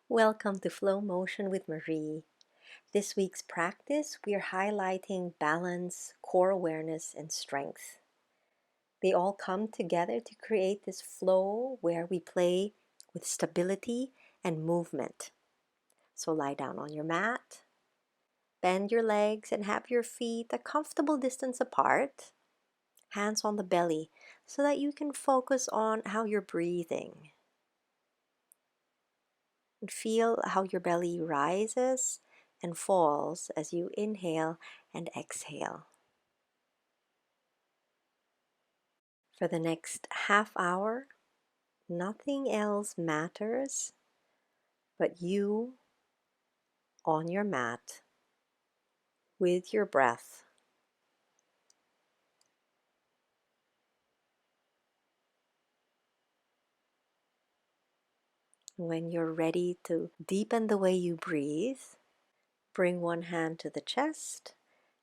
Welcome to Flow Motion with Marie. This week's practice, we are highlighting balance, core awareness, and strength. They all come together to create this flow where we play with stability and movement. So lie down on your mat, bend your legs, and have your feet a comfortable distance apart, hands on the belly, so that you can focus on how you're breathing. And feel how your belly rises and falls as you inhale and exhale. For the next half hour, nothing else matters but you on your mat with your breath. When you're ready to deepen the way you breathe, bring one hand to the chest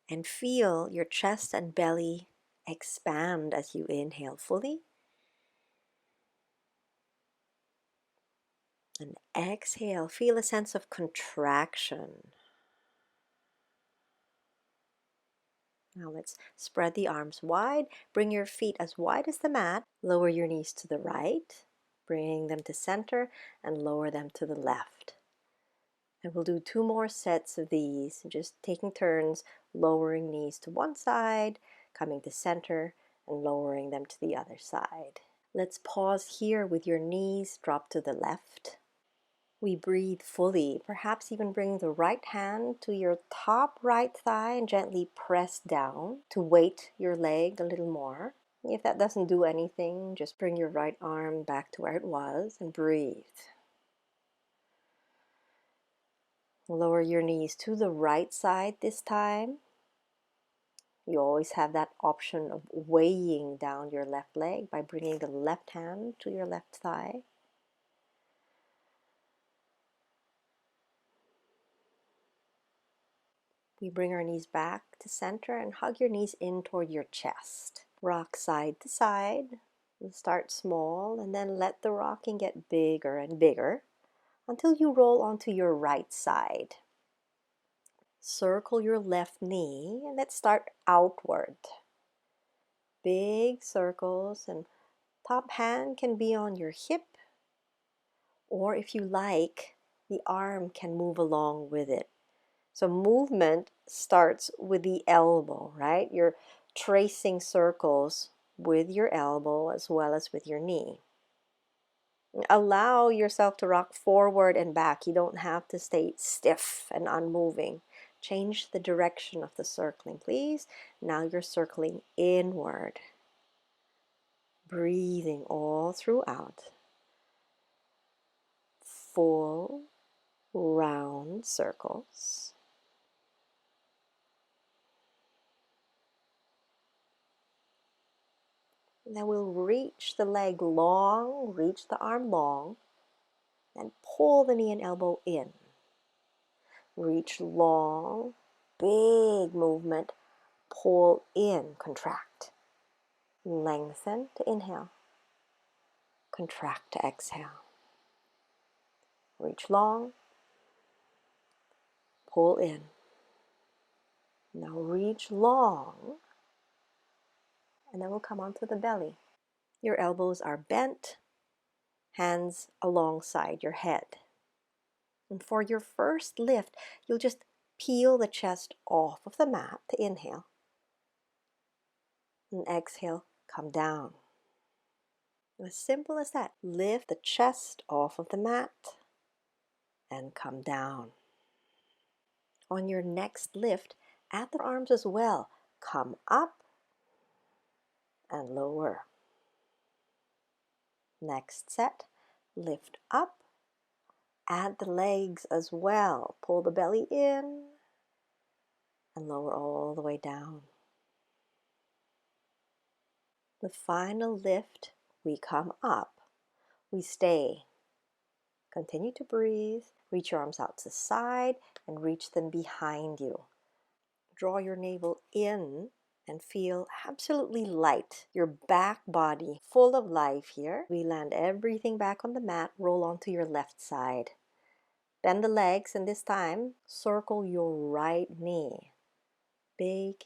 and feel your chest and belly expand as you inhale fully. And exhale, feel a sense of contraction. Now let's spread the arms wide. Bring your feet as wide as the mat. Lower your knees to the right, bringing them to center, and lower them to the left. And we'll do 2 more sets of these, just taking turns, lowering knees to one side, coming to center, and lowering them to the other side. Let's pause here with your knees drop to the left. We breathe fully, perhaps even bring the right hand to your top right thigh and gently press down to weight your leg a little more. If that doesn't do anything, just bring your right arm back to where it was and breathe. Lower your knees to the right side this time. You always have that option of weighing down your left leg by bringing the left hand to your left thigh. We bring our knees back to center and hug your knees in toward your chest. Rock side to side. We'll start small and then let the rocking get bigger and bigger until you roll onto your right side. Circle your left knee and let's start outward. Big circles, and top hand can be on your hip, or if you like, the arm can move along with it. So movement starts with the elbow, right? You're tracing circles with your elbow as well as with your knee. Allow yourself to rock forward and back. You don't have to stay stiff and unmoving. Change the direction of the circling, please. Now you're circling inward. Breathing all throughout. Full round circles. And then we'll reach the leg long, reach the arm long, and pull the knee and elbow in. Reach long, big movement, pull in, contract. Lengthen to inhale, contract to exhale. Reach long, pull in. Now reach long, and then we'll come onto the belly. Your elbows are bent, hands alongside your head. And for your first lift, you'll just peel the chest off of the mat to inhale. And exhale, come down. As simple as that. Lift the chest off of the mat and come down. On your next lift, add the arms as well. Come up and lower. Next set, lift up. Add the legs as well. Pull the belly in and lower all the way down. The final lift, we come up. We stay. Continue to breathe. Reach your arms out to the side and reach them behind you. Draw your navel in and feel absolutely light. Your back body full of life here. We land everything back on the mat. Roll onto your left side. Bend the legs, and this time circle your right knee. Big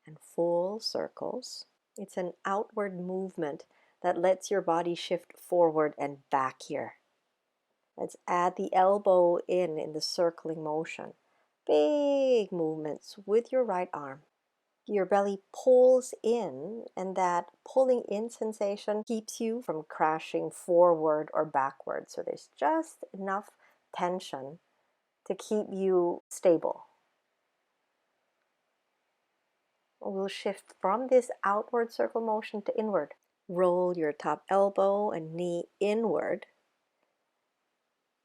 and full circles. It's an outward movement that lets your body shift forward and back here. Let's add the elbow in the circling motion. Big movements with your right arm. Your belly pulls in, and that pulling in sensation keeps you from crashing forward or backward. So there's just enough tension to keep you stable. We'll shift from this outward circle motion to inward. Roll your top elbow and knee inward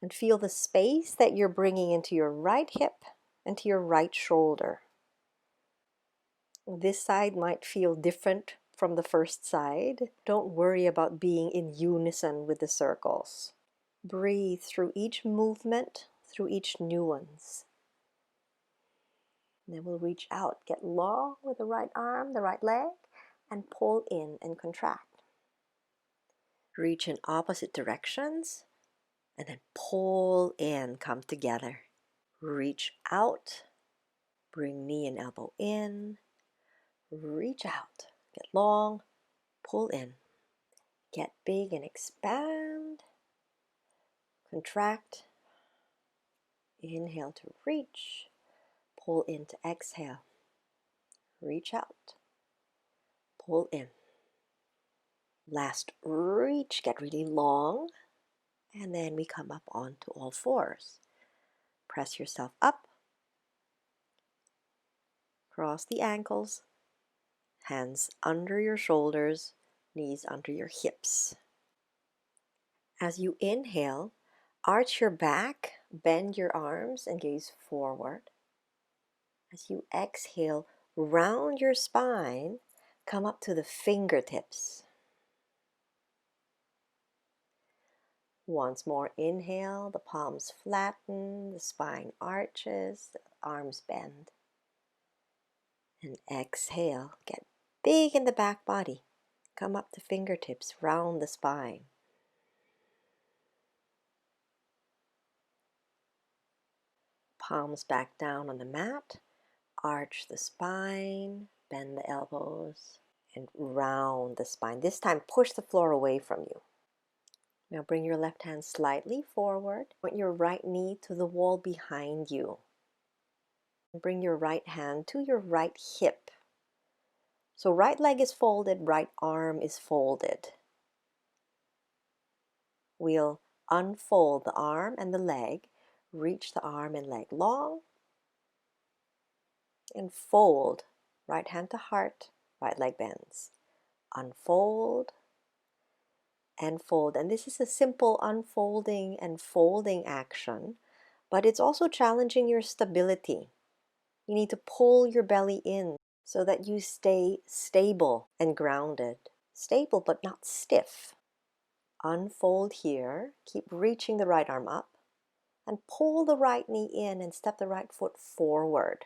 and feel the space that you're bringing into your right hip and to your right shoulder. This side might feel different from the first side. Don't worry about being in unison with the circles. Breathe through each movement, through each nuance. And then we'll reach out, get long with the right arm, the right leg, and pull in and contract. Reach in opposite directions, and then pull in, come together. Reach out, bring knee and elbow in, reach out, get long, pull in, get big and expand, contract, inhale to reach, pull in to exhale, reach out, pull in. Last reach, get really long, and then we come up onto all fours. Press yourself up, cross the ankles, hands under your shoulders, knees under your hips. As you inhale, arch your back, bend your arms, and gaze forward. As you exhale, round your spine, come up to the fingertips. Once more, inhale, the palms flatten, the spine arches, the arms bend. And exhale, get big in the back body. Come up to fingertips, round the spine. Palms back down on the mat, arch the spine, bend the elbows, and round the spine. This time, push the floor away from you. Now bring your left hand slightly forward. Point your right knee to the wall behind you. Bring your right hand to your right hip. So right leg is folded, right arm is folded. We'll unfold the arm and the leg, reach the arm and leg long, and fold. Right hand to heart, right leg bends. Unfold and fold. And this is a simple unfolding and folding action, but it's also challenging your stability. You need to pull your belly in so that you stay stable and grounded. Stable but not stiff. Unfold here, keep reaching the right arm up, and pull the right knee in and step the right foot forward.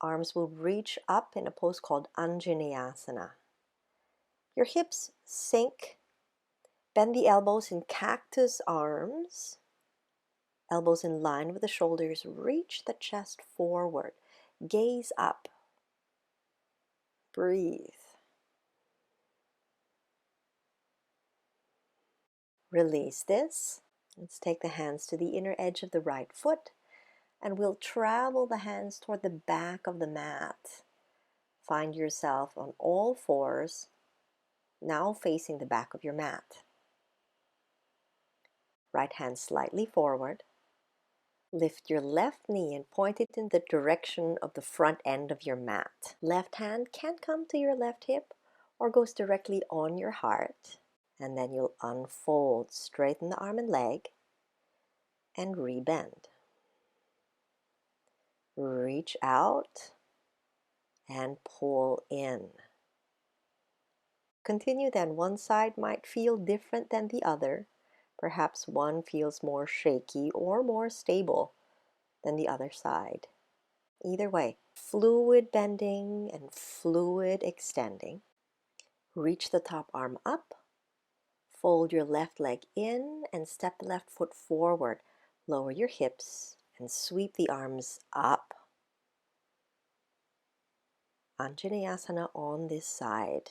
Arms will reach up in a pose called Anjaneyasana. Your hips sink. Bend the elbows in cactus arms. Elbows in line with the shoulders. Reach the chest forward. Gaze up. Breathe. Release this. Let's take the hands to the inner edge of the right foot, and we'll travel the hands toward the back of the mat. Find yourself on all fours, now facing the back of your mat. Right hand slightly forward. Lift your left knee and point it in the direction of the front end of your mat. Left hand can come to your left hip or goes directly on your heart. And then you'll unfold, straighten the arm and leg, and rebend. Reach out and pull in. Continue then. One side might feel different than the other. Perhaps one feels more shaky or more stable than the other side. Either way, fluid bending and fluid extending. Reach the top arm up. Fold your left leg in and step the left foot forward. Lower your hips and sweep the arms up. Anjaneyasana on this side.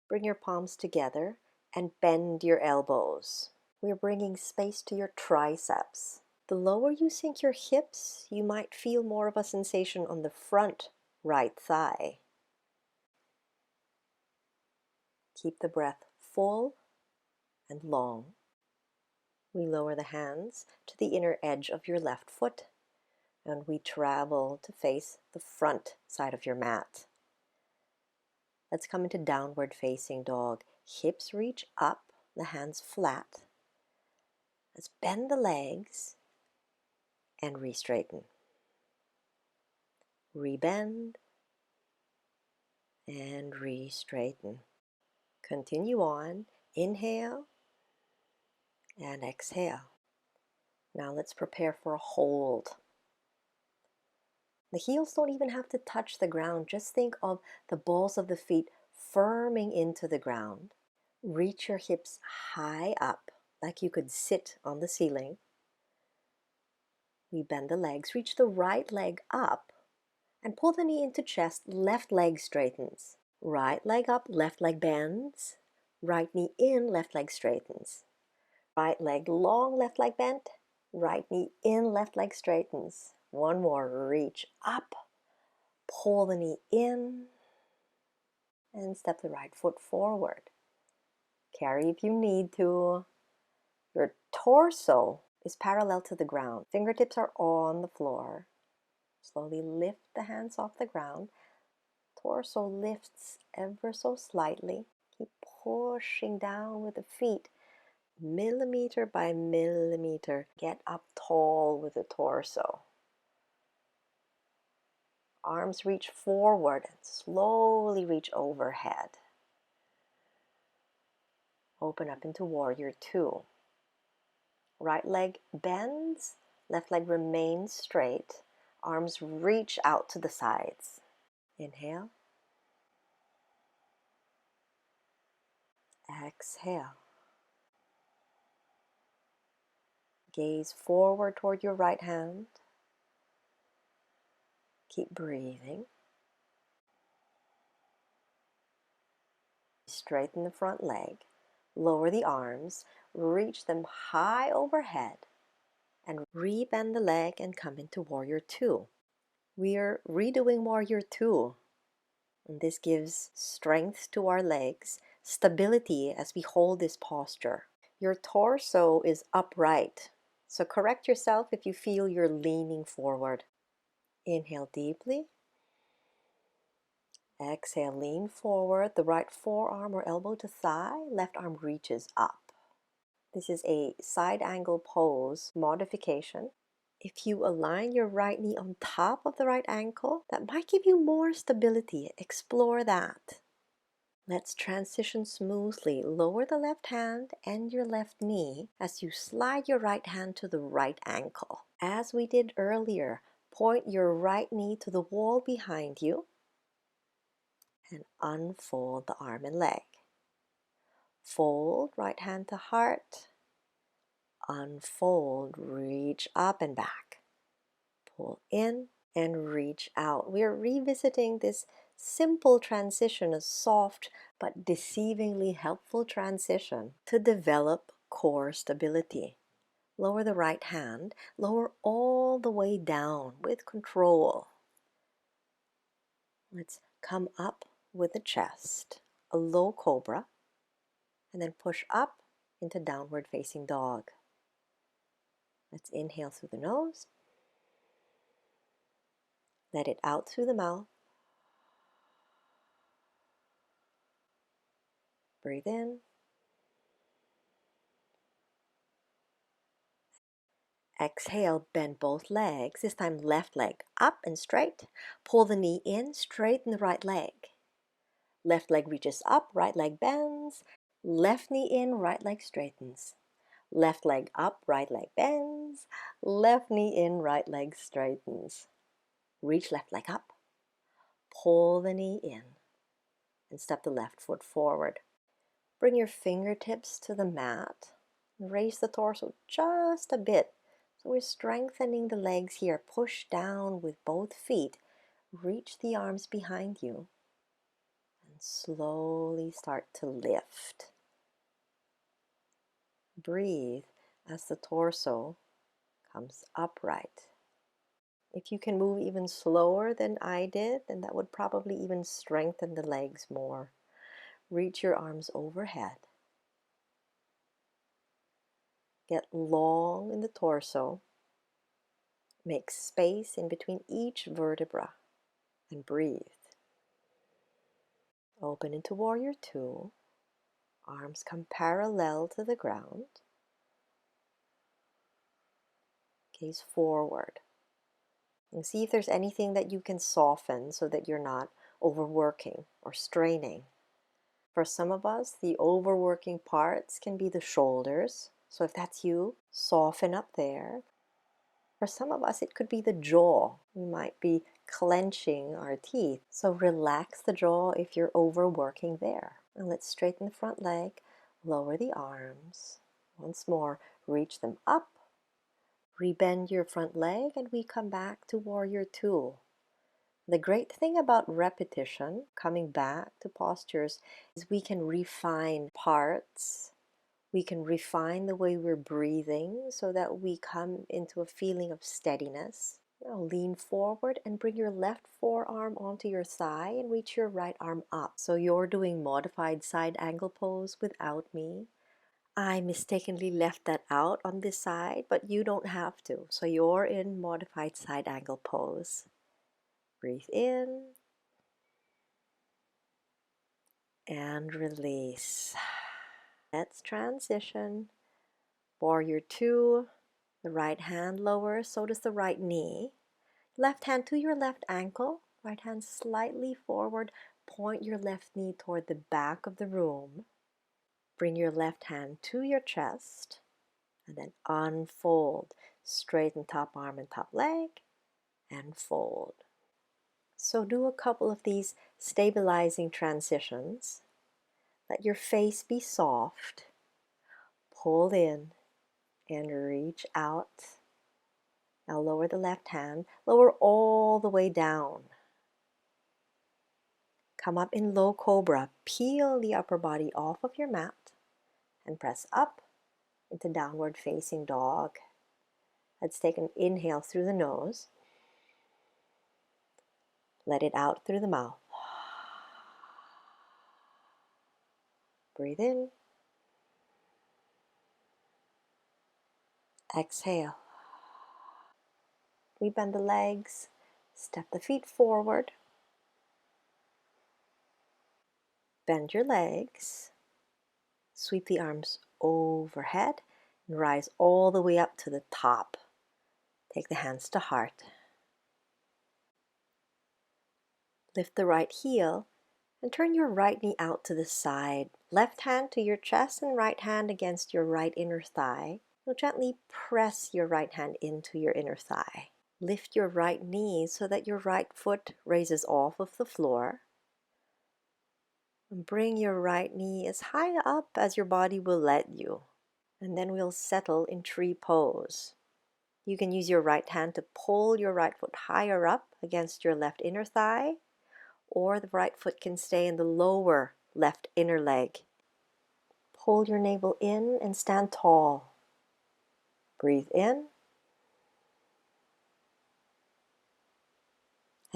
Bring your palms together and bend your elbows. We're bringing space to your triceps. The lower you sink your hips, you might feel more of a sensation on the front right thigh. Keep the breath full and long. We lower the hands to the inner edge of your left foot, and we travel to face the front side of your mat. Let's come into downward facing dog. Hips reach up, the hands flat. Let's bend the legs and re-straighten. Rebend and re-straighten. Continue on. Inhale and exhale. Now let's prepare for a hold. The heels don't even have to touch the ground. Just think of the balls of the feet firming into the ground. Reach your hips high up, like you could sit on the ceiling. We bend the legs. Reach the right leg up and pull the knee into chest. Left leg straightens. Right leg up, left leg bends. Right knee in, left leg straightens. Right leg long, left leg bent. Right knee in, left leg straightens. One more. Reach up. Pull the knee in. And step the right foot forward. Carry if you need to. Your torso is parallel to the ground. Fingertips are on the floor. Slowly lift the hands off the ground. Torso lifts ever so slightly. Keep pushing down with the feet. Millimeter by millimeter. Get up tall with the torso. Arms reach forward and slowly reach overhead. Open up into Warrior Two. Right leg bends, left leg remains straight. Arms reach out to the sides. Inhale. Exhale. Gaze forward toward your right hand. Keep breathing. Straighten the front leg. Lower the arms. Reach them high overhead. And re-bend the leg and come into Warrior Two. We are redoing Warrior Two. And this gives strength to our legs, stability as we hold this posture. Your torso is upright, so correct yourself if you feel you're leaning forward. Inhale deeply. Exhale, lean forward. The right forearm or elbow to thigh, left arm reaches up. This is a side angle pose modification. If you align your right knee on top of the right ankle, that might give you more stability. Explore that. Let's transition smoothly. Lower the left hand and your left knee as you slide your right hand to the right ankle. As we did earlier, point your right knee to the wall behind you and unfold the arm and leg. Fold, right hand to heart. Unfold, reach up and back. Pull in and reach out. We're revisiting this simple transition, a soft but deceivingly helpful transition to develop core stability. Lower the right hand, lower all the way down with control. Let's come up with the chest, a low cobra, and then push up into downward facing dog. Let's inhale through the nose. Let it out through the mouth. Breathe in. Exhale, bend both legs. This time left leg up and straight. Pull the knee in, straighten the right leg. Left leg reaches up, right leg bends. Left knee in, right leg straightens. Left leg up, right leg bends. Left knee in, right leg straightens. Reach left leg up. Pull the knee in and step the left foot forward. Bring your fingertips to the mat. Raise the torso just a bit. So we're strengthening the legs here. Push down with both feet. Reach the arms behind you and slowly start to lift. Breathe as the torso comes upright. If you can move even slower than I did, then that would probably even strengthen the legs more. Reach your arms overhead. Get long in the torso. Make space in between each vertebra and breathe. Open into Warrior Two. Arms come parallel to the ground. Gaze forward. And see if there's anything that you can soften so that you're not overworking or straining. For some of us, the overworking parts can be the shoulders. So if that's you, soften up there. For some of us, it could be the jaw. We might be clenching our teeth. So relax the jaw if you're overworking there. And let's straighten the front leg, lower the arms. Once more, reach them up. Rebend your front leg and we come back to Warrior Two. The great thing about repetition, coming back to postures, is we can refine parts. We can refine the way we're breathing so that we come into a feeling of steadiness. Now lean forward and bring your left forearm onto your thigh and reach your right arm up. So you're doing modified side angle pose without me. I mistakenly left that out on this side, but you don't have to. So you're in modified side angle pose. Breathe in and release. Let's transition. Warrior Two. The right hand lowers, so does the right knee. Left hand to your left ankle. Right hand slightly forward. Point your left knee toward the back of the room. Bring your left hand to your chest. And then unfold. Straighten top arm and top leg. And fold. So do a couple of these stabilizing transitions. Let your face be soft. Pull in and reach out. Now lower the left hand. Lower all the way down. Come up in low cobra. Peel the upper body off of your mat and press up into downward facing dog. Let's take an inhale through the nose. Let it out through the mouth. Breathe in. Exhale. We bend the legs. Step the feet forward. Bend your legs. Sweep the arms overhead and rise all the way up to the top. Take the hands to heart. Lift the right heel and turn your right knee out to the side. Left hand to your chest and right hand against your right inner thigh. You'll gently press your right hand into your inner thigh. Lift your right knee so that your right foot raises off of the floor. And bring your right knee as high up as your body will let you. And then we'll settle in tree pose. You can use your right hand to pull your right foot higher up against your left inner thigh, or the right foot can stay in the lower left inner leg. Pull your navel in and stand tall. Breathe in.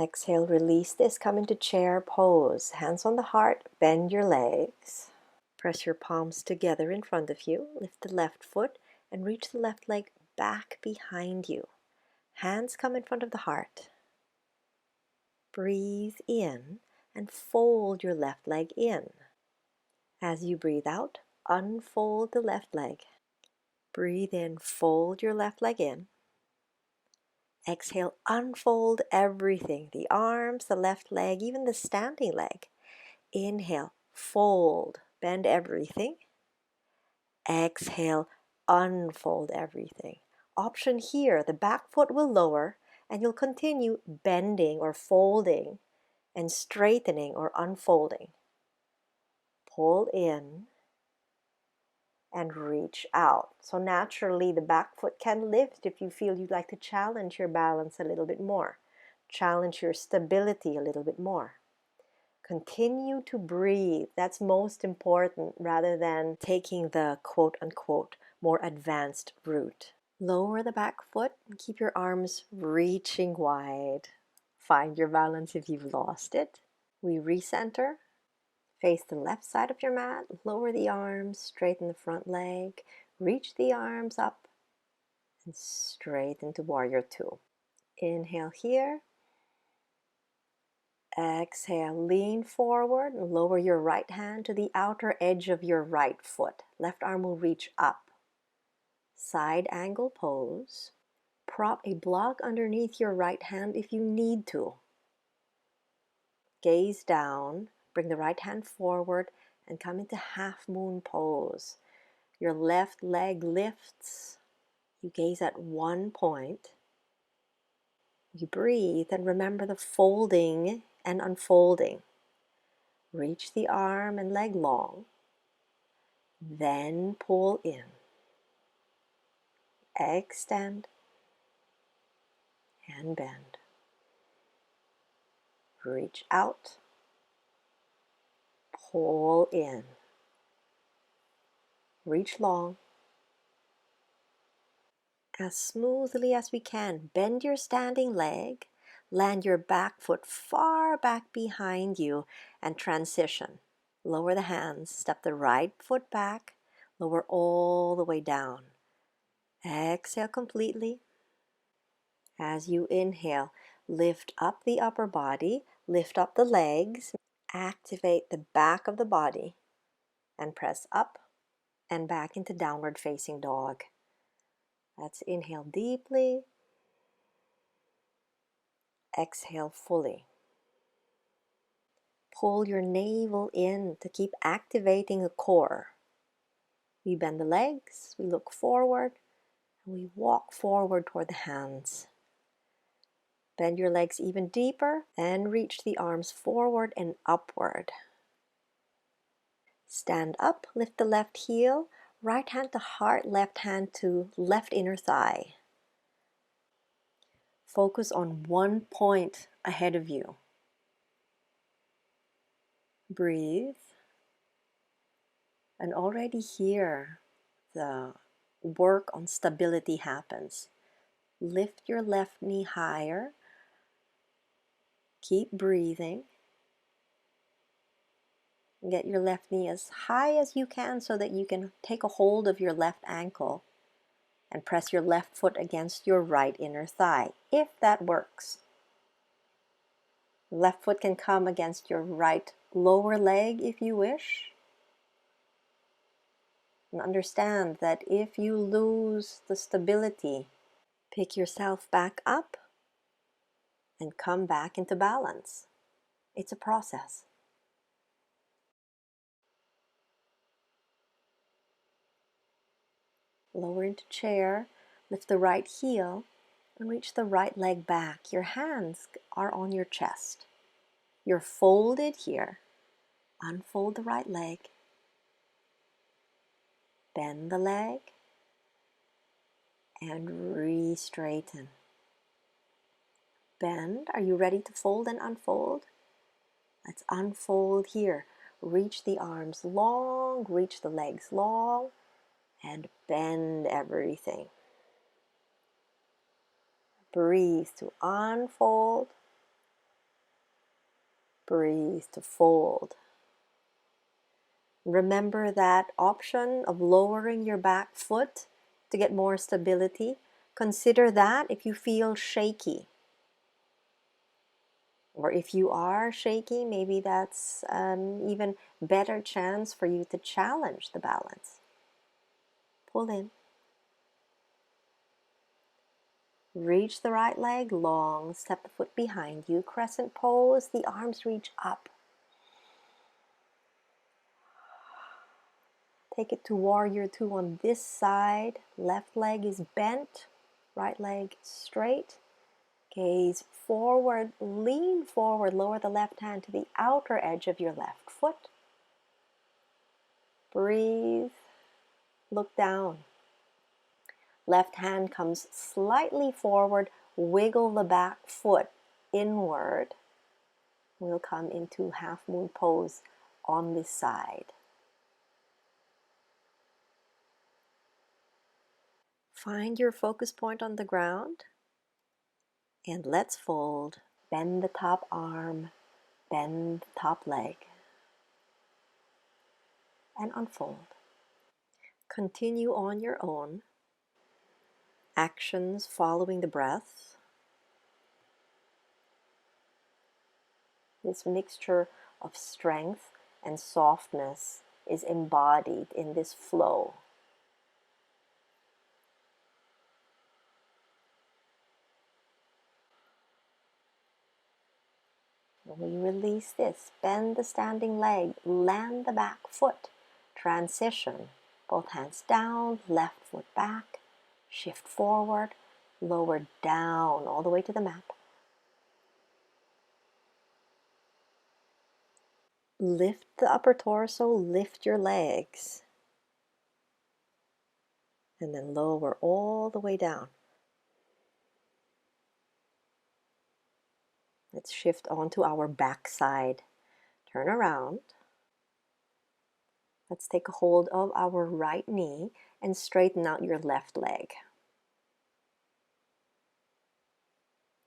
Exhale, release this. Come into chair pose. Hands on the heart, bend your legs. Press your palms together in front of you. Lift the left foot and reach the left leg back behind you. Hands come in front of the heart. Breathe in and fold your left leg in. As you breathe out, unfold the left leg. Breathe in, fold your left leg in. Exhale, unfold everything, the arms, the left leg, even the standing leg. Inhale, fold, bend everything. Exhale, unfold everything. Option here, the back foot will lower and you'll continue bending or folding and straightening or unfolding. Pull in. and reach out. So naturally the back foot can lift if you feel you'd like to challenge your balance a little bit more. Challenge your stability a little bit more. Continue to breathe. That's most important rather than taking the quote-unquote more advanced route. Lower the back foot and keep your arms reaching wide. Find your balance if you've lost it. We recenter. Face the left side of your mat. Lower the arms, straighten the front leg. Reach the arms up and straighten to warrior two. Inhale here. Exhale, lean forward and lower your right hand to the outer edge of your right foot. Left arm will reach up. Side angle pose. Prop a block underneath your right hand if you need to. Gaze down, bring the right hand forward and come into half moon pose. Your left leg lifts. You gaze at one point. You breathe and remember the folding and unfolding. Reach the arm and leg long. Then pull in. Extend and bend. Reach out. Pull in. Reach long. As smoothly as we can, bend your standing leg. Land your back foot far back behind you and transition. Lower the hands. Step the right foot back. Lower all the way down. Exhale completely. As you inhale, lift up the upper body, lift up the legs, activate the back of the body, and press up and back into downward facing dog. Let's inhale deeply, exhale fully. Pull your navel in to keep activating the core. We bend the legs, we look forward, and we walk forward toward the hands. Bend your legs even deeper, then reach the arms forward and upward. Stand up, lift the left heel, right hand to heart, left hand to left inner thigh. Focus on one point ahead of you. Breathe. And already here, the work on stability happens. Lift your left knee higher. Keep breathing. Get your left knee as high as you can so that you can take a hold of your left ankle and press your left foot against your right inner thigh, if that works. Left foot can come against your right lower leg if you wish. And understand that if you lose the stability, pick yourself back up and come back into balance. It's a process. Lower into chair, lift the right heel, and reach the right leg back. Your hands are on your chest. You're folded here. Unfold the right leg. Bend the leg and re-straighten. Bend. Are you ready to fold and unfold? Let's unfold here. Reach the arms long, reach the legs long, and bend everything. Breathe to unfold. Breathe to fold. Remember that option of lowering your back foot to get more stability. Consider that if you feel shaky. Or if you are shaky, maybe that's an even better chance for you to challenge the balance. Pull in. Reach the right leg long, step the foot behind you, crescent pose, the arms reach up. Take it to warrior two on this side. Left leg is bent, right leg straight. Gaze forward, lean forward, lower the left hand to the outer edge of your left foot. Breathe, look down. Left hand comes slightly forward, wiggle the back foot inward. We'll come into half moon pose on this side. Find your focus point on the ground and let's fold. Bend the top arm, bend the top leg, and unfold. Continue on your own. Actions following the breath. This mixture of strength and softness is embodied in this flow. When we release this, bend the standing leg, land the back foot, transition, both hands down, left foot back, shift forward, lower down, all the way to the mat. Lift the upper torso, lift your legs, and then lower all the way down. Let's shift onto our back side. Turn around. Let's take a hold of our right knee and straighten out your left leg.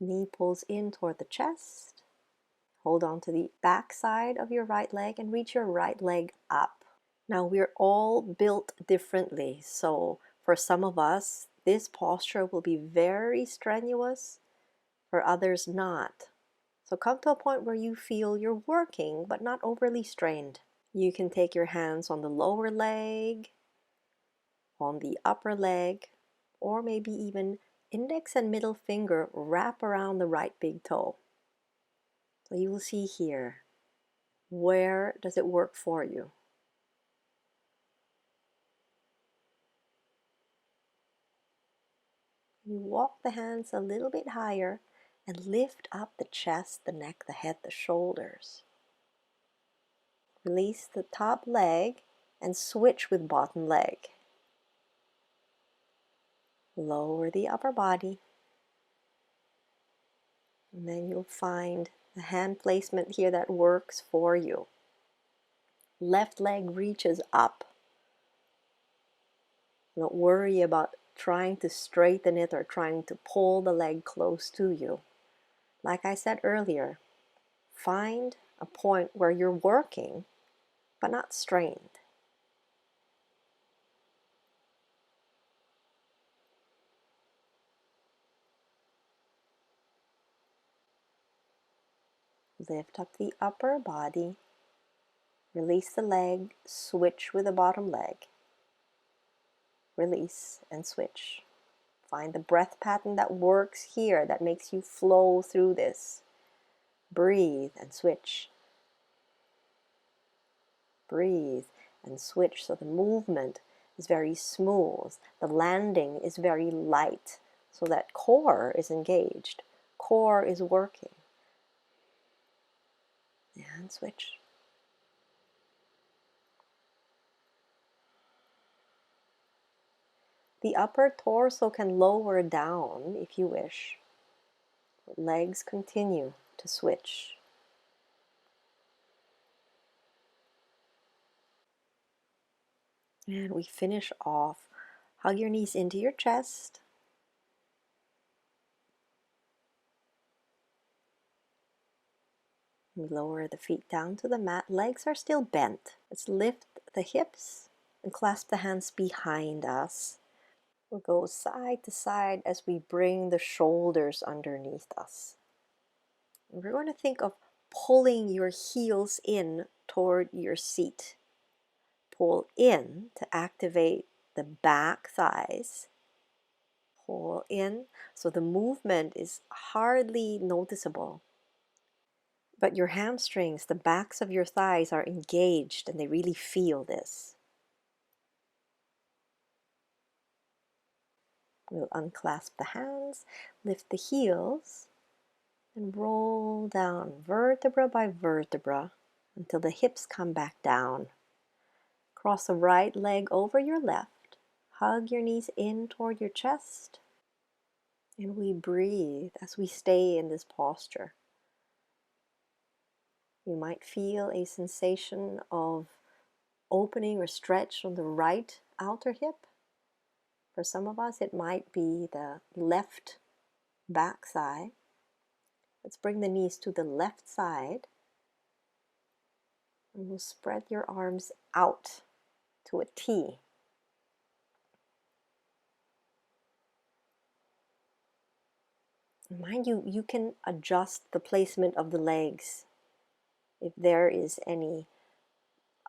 Knee pulls in toward the chest. Hold on to the back side of your right leg and reach your right leg up. Now we're all built differently, so for some of us, this posture will be very strenuous, for others not. So come to a point where you feel you're working but not overly strained. You can take your hands on the lower leg, on the upper leg, or maybe even index and middle finger wrap around the right big toe. So you will see here, where does it work for you? You walk the hands a little bit higher and lift up the chest, the neck, the head, the shoulders. Release the top leg and switch with bottom leg. Lower the upper body. And then you'll find the hand placement here that works for you. Left leg reaches up. Don't worry about trying to straighten it or trying to pull the leg close to you. Like I said earlier, find a point where you're working but not strained. Lift up the upper body, release the leg, switch with the bottom leg. Release and switch. Find the breath pattern that works here, that makes you flow through this. Breathe and switch. Breathe and switch so the movement is very smooth. The landing is very light so that core is engaged. Core is working. And switch. The upper torso can lower down if you wish. Legs continue to switch. And we finish off. Hug your knees into your chest. We lower the feet down to the mat. Legs are still bent. Let's lift the hips and clasp the hands behind us. We'll go side to side as we bring the shoulders underneath us. And we're going to think of pulling your heels in toward your seat. Pull in to activate the back thighs. Pull in, so the movement is hardly noticeable. But your hamstrings, the backs of your thighs are engaged and they really feel this. We'll unclasp the hands, lift the heels, and roll down vertebra by vertebra until the hips come back down. Cross the right leg over your left Hug your knees in toward your chest, and we breathe as we stay in this posture. You might feel a sensation of opening or stretch on the right outer hip. For some of us, it might be the left back side. Let's bring the knees to the left side, and we'll spread your arms out to a T. Mind you, you can adjust the placement of the legs. If there is any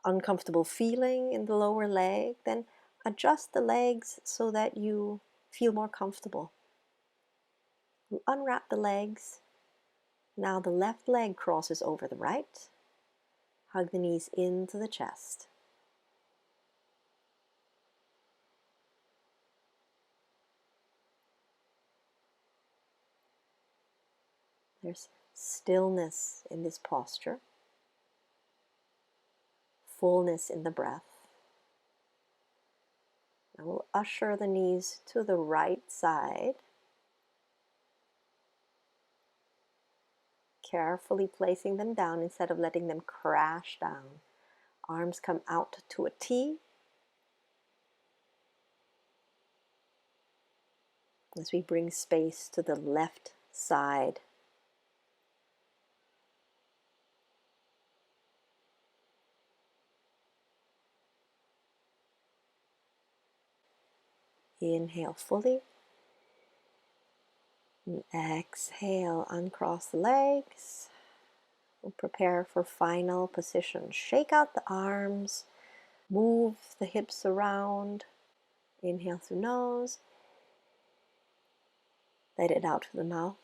uncomfortable feeling in the lower leg, then adjust the legs so that you feel more comfortable. You unwrap the legs. Now the left leg crosses over the right. Hug the knees into the chest. There's stillness in this posture, fullness in the breath. I will usher the knees to the right side, carefully placing them down instead of letting them crash down. Arms come out to a T. As we bring space to the left side. Inhale fully. And exhale, uncross the legs. We'll prepare for final position. Shake out the arms. Move the hips around. Inhale through nose. Let it out through the mouth.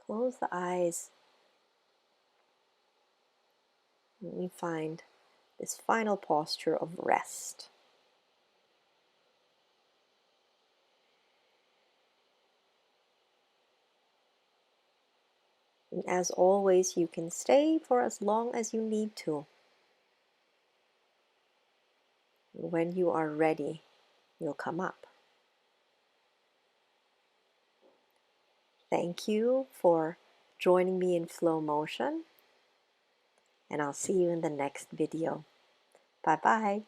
Close the eyes. And we find this final posture of rest. And as always, you can stay for as long as you need to. When you are ready, you'll come up. Thank you for joining me in flow motion, and I'll see you in the next video. Bye bye.